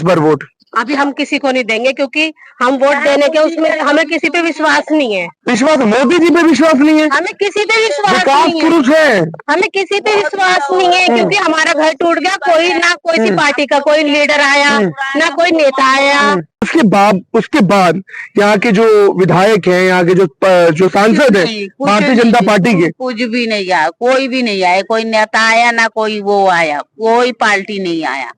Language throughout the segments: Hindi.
बार वोट? अभी हम किसी को नहीं देंगे क्योंकि हम वोट देने के उसमें हमें किसी पे विश्वास नहीं है। विश्वास मोदी जी पे विश्वास नहीं है? हमें किसी पे विश्वास विकास नहीं है। पुरुष है। हमें किसी पे विश्वास नहीं है क्योंकि हमारा घर टूट गया। कोई ना कोई सी पार्टी का कोई लीडर आया, ना कोई नेता आया। उसके बाद यहाँ के जो विधायक हैं, यहाँ के जो सांसद हैं भारतीय जनता पार्टी के, कुछ भी नहीं आया, कोई भी नहीं आया। कोई नेता आया ना कोई वो आया, कोई पार्टी नहीं आया।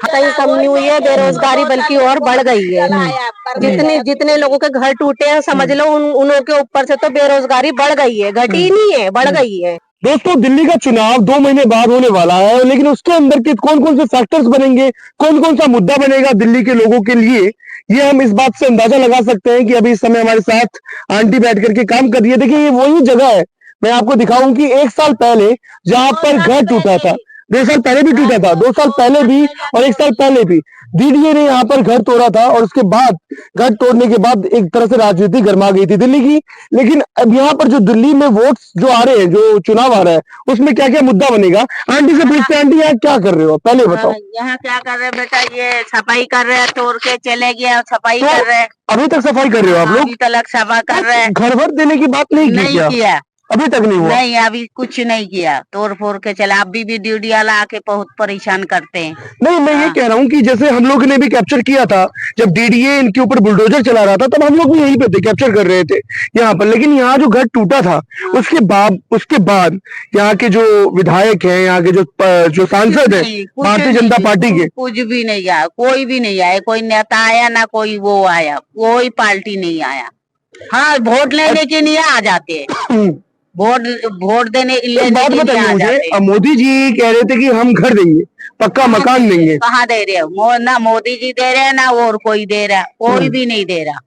कहीं कम नहीं हुई है बेरोजगारी, बल्कि और बढ़ गई है। जितने लोगों के घर टूटे हैं समझ लो उनों के ऊपर से तो बेरोजगारी बढ़ गई है, घटी नहीं है, बढ़ गई है। दोस्तों, दिल्ली का चुनाव 2 महीने बाद होने वाला है, लेकिन उसके अंदर के कौन कौन से फैक्टर्स बनेंगे, कौन कौन सा मुद्दा बनेगा दिल्ली के लोगों के लिए, ये हम इस बात से अंदाजा लगा सकते हैं कि अभी इस समय हमारे साथ आंटी बैठ करके काम कर रही है। देखिए, ये वही जगह है, मैं आपको दिखाऊं कि 1 साल पहले जहां पर घर टूटा था, 2 साल पहले भी टूटा था, 2 साल पहले भी और 1 साल पहले भी दीदीए ने यहाँ पर घर तोड़ा था। और उसके बाद घर तोड़ने के बाद एक तरह से राजनीति गर्मा गई थी दिल्ली की। लेकिन अब यहाँ पर जो दिल्ली में वोट्स जो आ रहे हैं, जो चुनाव आ रहा है, उसमें क्या क्या मुद्दा बनेगा, आंटी से पूछते हैं। आंटी, यहाँ क्या कर रहे हो, पहले बताओ। यहाँ क्या कर रहे हैं बेटा, ये सफाई कर रहे हैं, तोड़ के चले गए, सफाई कर रहे हैं। अभी तक सफाई कर रहे हो आप लोग? अभी तक सफाई कर रहे हैं। घर भर देने की बात नहीं किया अभी तक? नहीं हुआ? नहीं, अभी कुछ नहीं किया, तोड़ फोड़ के चला। अभी भी ड्यूटी वाला आके बहुत परेशान करते हैं। नहीं, मैं ये कह रहा हूँ कि जैसे हम लोगों ने भी कैप्चर किया था, जब डीडीए इनके ऊपर बुलडोजर चला रहा था, तब हम लोग भी यहीं पे थे, कैप्चर कर रहे थे यहाँ पर। लेकिन यहाँ जो घर टूटा था, उसके बाद यहाँ के जो विधायक हैं, यहाँ के जो सांसद हैं भारतीय जनता पार्टी के, कुछ भी नहीं आया, कोई भी नहीं आया। कोई नेता आया ना कोई वो आया, कोई पार्टी नहीं आया। हाँ, वोट लेने के लिए आ जाते हैं, वोट देने बात बताइए मुझे, मोदी जी कह रहे थे कि हम घर देंगे, पक्का मकान देंगे। कहाँ दे रहे हो? ना मोदी जी दे रहे हैं ना और कोई दे रहा, कोई भी नहीं दे रहा।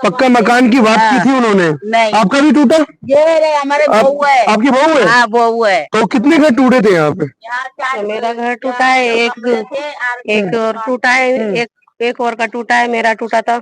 पक्का मकान की बात की थी उन्होंने। नहीं। आपका भी टूटा? ये हमारे बहू है। आपकी बहू है? हाँ, बहू है। तो कितने घर टूटे थे यहाँ पे? मेरा घर टूटा है, एक और टूटा है, एक और का टूटा है, मेरा टूटा था।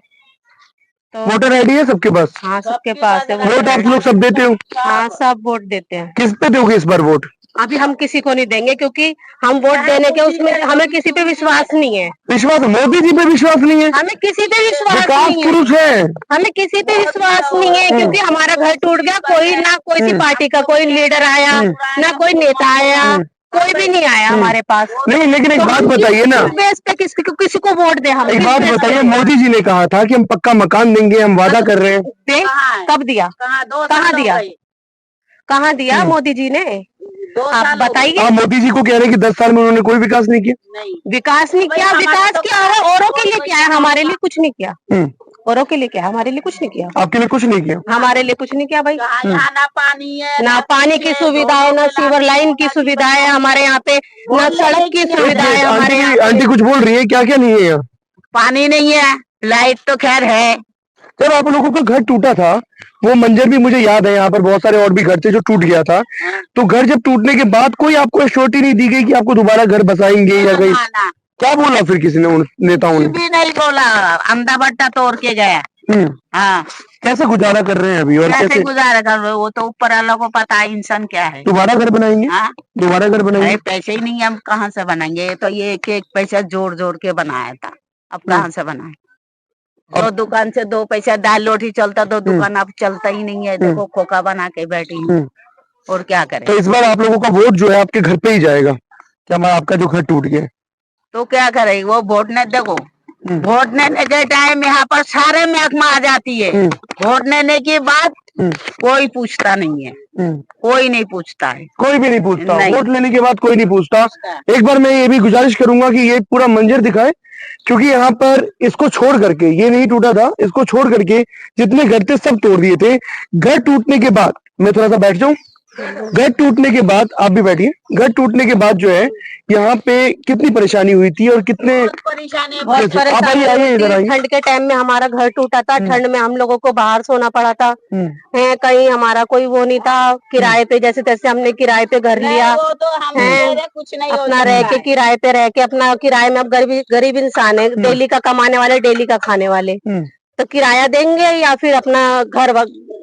तो वोटर आईडी है सबके पास? हाँ, सबके पास है। वोट आप लोग सब देते हो? हाँ, सब वोट देते हैं। किस पे दोगे इस बार वोट? अभी हम किसी को नहीं देंगे क्योंकि हम वोट देने के उसमें हमें किसी पे विश्वास नहीं है। विश्वास मोदी जी पे विश्वास नहीं है? हमें किसी पे विश्वास विकास नहीं पुरुष है। हमें किसी पे विश्वास नहीं है क्योंकि हमारा घर टूट गया। कोई ना कोई सी पार्टी का कोई लीडर आया, ना कोई नेता आया, कोई भी नहीं आया हमारे पास। नहीं, लेकिन एक बात बताइए ना, बेस पे किसी को वोट दे हम? एक बात बताइए, मोदी जी ने कहा था कि हम पक्का मकान देंगे, हम वादा कर रहे हैं। कब दिया? कहाँ दिया मोदी जी ने? आप बताइए। आप मोदी जी को कह रहे हैं कि 10 साल में उन्होंने कोई विकास नहीं किया? विकास नहीं किया। विकास क्या है? औरों के लिए क्या है, हमारे लिए कुछ नहीं किया। औरों के लिए क्या, हमारे लिए कुछ नहीं किया। आपके लिए कुछ नहीं किया? हमारे लिए कुछ नहीं किया भाई। ना पानी है, ना पानी की सुविधा है, ना सीवर लाइन की सुविधा है हमारे यहाँ पे, ना सड़क की सुविधा है हमारे यहाँ। आंटी कुछ बोल रही है, क्या क्या नहीं है यहाँ? पानी नहीं है, लाइट तो खैर है। जब आप लोगों का घर टूटा था, वो मंजर भी मुझे याद है, यहाँ पर बहुत सारे और भी घर थे जो टूट गया था। तो घर जब टूटने के बाद कोई आपको एश्योरिटी नहीं दी गई कि आपको दोबारा घर बसाएंगे या कहीं? क्या बोला फिर किसी ने, नेताओं ने? भी नहीं बोला, अंधा बट्टा तोड़ के गया। हाँ, कैसे गुजारा कर रहे हैं अभी? और कैसे गुजारा कर रहे हो वो तो ऊपर वालों को पता है, इंसान क्या है। दोबारा घर बनाएंगे? दोबारा घर बनाएंगे? पैसे ही नहीं, हम कहाँ से बनाएंगे? तो ये एक पैसा जोड़ जोड़ के बनाया था, अब कहाँ से बनाए? दो दुकान से 2 पैसा दाल रोटी चलता, 2 दुकान अब चलता ही नहीं है। देखो खोखा बना के बैठी हूँ, और क्या करें? तो इस बार आप लोगों का वोट जो है आपके घर पे ही जाएगा क्या? आपका जो घर टूट गया तो क्या करेगी वो? वोट ने देखो, वोट लेने के टाइम यहाँ पर सारे महकमा आ जाती है। वोट लेने के बाद कोई पूछता नहीं है, कोई नहीं पूछता है, कोई भी नहीं पूछता। वोट लेने के बाद कोई नहीं पूछता। एक बार मैं ये भी गुजारिश करूंगा कि ये पूरा मंजर दिखाए, क्योंकि यहाँ पर इसको छोड़ करके, ये नहीं टूटा था, इसको छोड़ करके जितने घर थे सब तोड़ दिए थे। घर टूटने के बाद, मैं थोड़ा सा बैठ जाऊं, घर टूटने के बाद आप भी बैठिए। घर टूटने के बाद जो है यहाँ पे कितनी परेशानी हुई थी और कितने बहुत परेशानी। ठंड के टाइम में हमारा घर टूटा था, ठंड में हम लोगों को बाहर सोना पड़ा था। है कहीं हमारा कोई वो नहीं था, किराए पे जैसे तैसे हमने किराए पे घर लिया है, कुछ नहीं अपना रह के किराए पे रह के अपना किराए में। अब गरीब इंसान है, डेली का कमाने वाले, डेली का खाने वाले, तो किराया देंगे या फिर अपना घर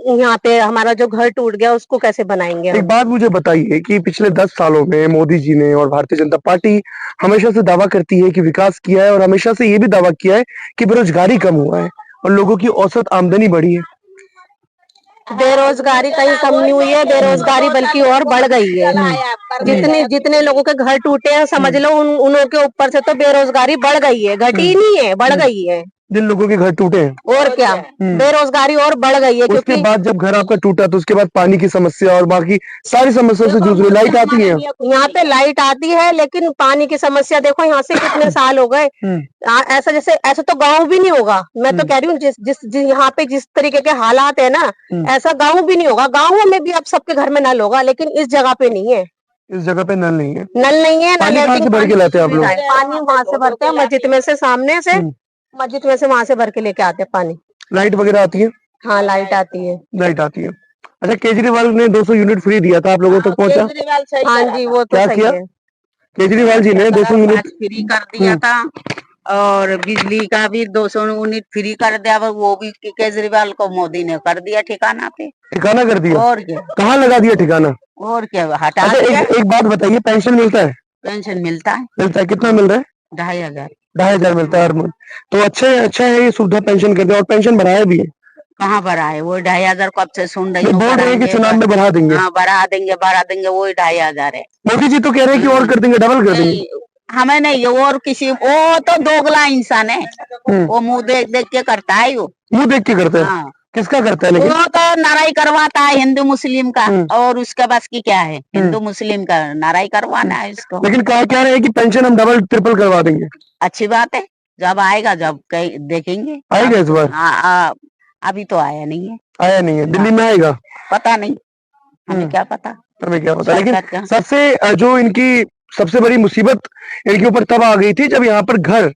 यहाँ पे हमारा जो घर टूट गया उसको कैसे बनाएंगे एक हम? बात मुझे बताइए कि पिछले 10 सालों में मोदी जी ने और भारतीय जनता पार्टी हमेशा से दावा करती है कि विकास किया है और हमेशा से ये भी दावा किया है कि बेरोजगारी कम हुआ है और लोगों की औसत आमदनी बढ़ी है। बेरोजगारी कहीं कम नहीं हुई है, बेरोजगारी बल्कि और बढ़ गई है। जितने जितने लोगों के घर टूटे हैं समझ लो उन के ऊपर से तो बेरोजगारी बढ़ गई है, घटी नहीं है, बढ़ गई है। जिन लोगों के घर टूटे हैं और क्या, बेरोजगारी और बढ़ गई है उसके क्योंकि बाद जब घर आपका टूटा तो उसके बाद पानी की समस्या और बाकी सारी समस्याओं से जूझ रहे, लाइट आती है यहाँ पे लाइट आती है लेकिन पानी की समस्या देखो यहाँ से कितने साल हो गए। ऐसा जैसे ऐसा तो गांव भी नहीं होगा, मैं तो कह रही हूँ जिस यहाँ पे जिस तरीके के हालात है ना ऐसा गांव भी नहीं होगा। गाँवों में भी अब सबके घर में नल होगा लेकिन इस जगह पे नहीं है। इस जगह पे नल नहीं है, नल नहीं है, पानी कहाँ से भर के लाते हैं आप लोग? पानी वहां से भरते हैं मस्जिद में से, सामने से मस्जिद में से वहां से भर के लेके आते हैं पानी। लाइट वगैरह आती है? हाँ लाइट आती है। लाइट आती है। अच्छा, केजरीवाल ने 200 यूनिट फ्री दिया था, आप लोगों तक पहुंचा? हाँ जी वो तो क्या सही किया? है। केजरीवाल जी ने 200 यूनिट फ्री कर दिया था और बिजली का भी 200 यूनिट फ्री कर दिया, वो भी केजरीवाल को मोदी ने कर दिया ठिकाना पे। ठिकाना कर दिया? और क्या, कहाँ लगा दिया ठिकाना? और क्या हटा अच्छा, दिया। एक बात बताइए, पेंशन मिलता है? पेंशन मिलता है, मिलता है, कितना मिल रहा है? 2500। 2500 मिलता है हर मंथ। तो अच्छा है ये सुविधा, पेंशन कर दिया और पेंशन बढ़ाया भी है। कहाँ बढ़ा है? वो 2500 कब से सुन रही ये हूँ। बोल रहे हैं कि चुनाव में बढ़ा देंगे। हाँ बढ़ा देंगे, वही 2500 है। मोदी जी तो कह रहे हैं कि और कर देंगे, डबल कर देंगे। हमें नहीं, और किसी, वो तो दोगला इंसान है, वो मुंह देख देख के करता है। वो मुंह देख के करता है? हाँ। किसका करता है लेकिन? वो तो नाराई करवाता है हिंदू मुस्लिम का, और उसके बस की क्या है, हिंदू मुस्लिम का नाराई करवाना है इसको। लेकिन कह रहे हैं कि पेंशन हम डबल ट्रिपल करवा देंगे। अच्छी बात है, जब आएगा जब देखेंगे। आएगा इस बार? हाँ अभी तो आया नहीं है। आया नहीं है, दिल्ली में आएगा? पता नहीं, हमें क्या पता, हमें क्या पता। लेकिन सरकार का। सबसे जो इनकी सबसे बड़ी मुसीबत इनके ऊपर तब आ गई थी जब यहाँ पर घर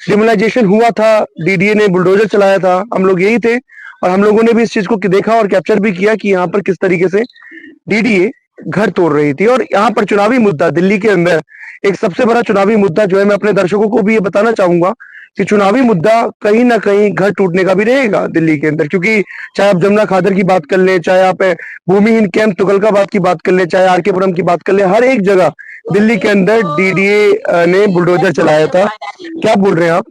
डिमोलाइजेशन हुआ था, डीडीए ने बुलडोजर चलाया था। हम लोग यही थे और हम लोगों ने भी इस चीज को देखा और कैप्चर भी किया कि यहाँ पर किस तरीके से डीडीए घर तोड़ रही थी। और यहाँ पर चुनावी मुद्दा दिल्ली के अंदर एक सबसे बड़ा चुनावी मुद्दा जो है, मैं अपने दर्शकों को भी ये बताना चाहूंगा कि चुनावी मुद्दा कहीं ना कहीं घर टूटने का भी रहेगा दिल्ली के अंदर। क्योंकि चाहे आप जमुना खादर की बात कर लें, चाहे आप भूमिहीन कैंप तुगलकाबाद की बात कर लें, चाहे आरकेपुरम की बात कर लें, हर एक जगह दिल्ली के अंदर डीडीए ने बुलडोजर चलाया था। क्या बोल रहे हैं आप?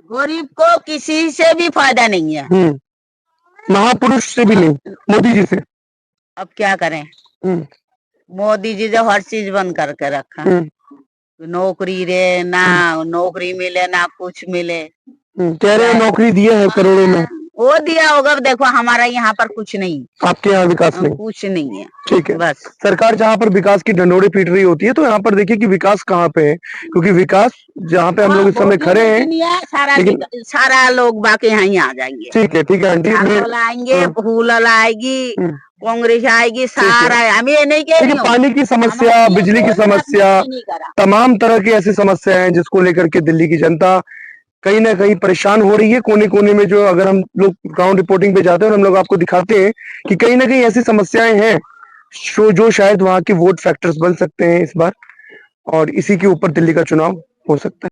गरीब को किसी से भी फायदा नहीं है, महापुरुष से भी नहीं, मोदी जी से। अब क्या करें, मोदी जी जो हर चीज बंद करके रखा, नौकरी रे ना नौकरी मिले ना कुछ मिले। कह रहे हैं नौकरी दिया है करोड़ों में। वो दिया होगा, देखो हमारा यहाँ पर कुछ नहीं, आपके यहाँ विकास नहीं? कुछ नहीं है। ठीक है, बस सरकार जहाँ पर विकास की ढंडोरे पीट रही होती है तो यहाँ पर देखिए कि विकास कहाँ पे है, क्योंकि विकास जहाँ पे हम लोग इस समय खड़े हैं, सारा लोग बाकी यहाँ ही आ जाएंगे। ठीक है आंटी, आएंगे, फूल आएगी, कांग्रेस आएगी, सारा हम ये नहीं कह रही हूँ। पानी की समस्या, बिजली की समस्या, तमाम तरह की ऐसी समस्या है जिसको लेकर के दिल्ली की जनता कहीं ना कहीं परेशान हो रही है। कोने कोने में जो, अगर हम लोग ग्राउंड रिपोर्टिंग पे जाते हैं और हम लोग आपको दिखाते हैं कि कहीं ना कहीं ऐसी समस्याएं हैं जो शायद वहां के वोट फैक्टर्स बन सकते हैं इस बार, और इसी के ऊपर दिल्ली का चुनाव हो सकता है।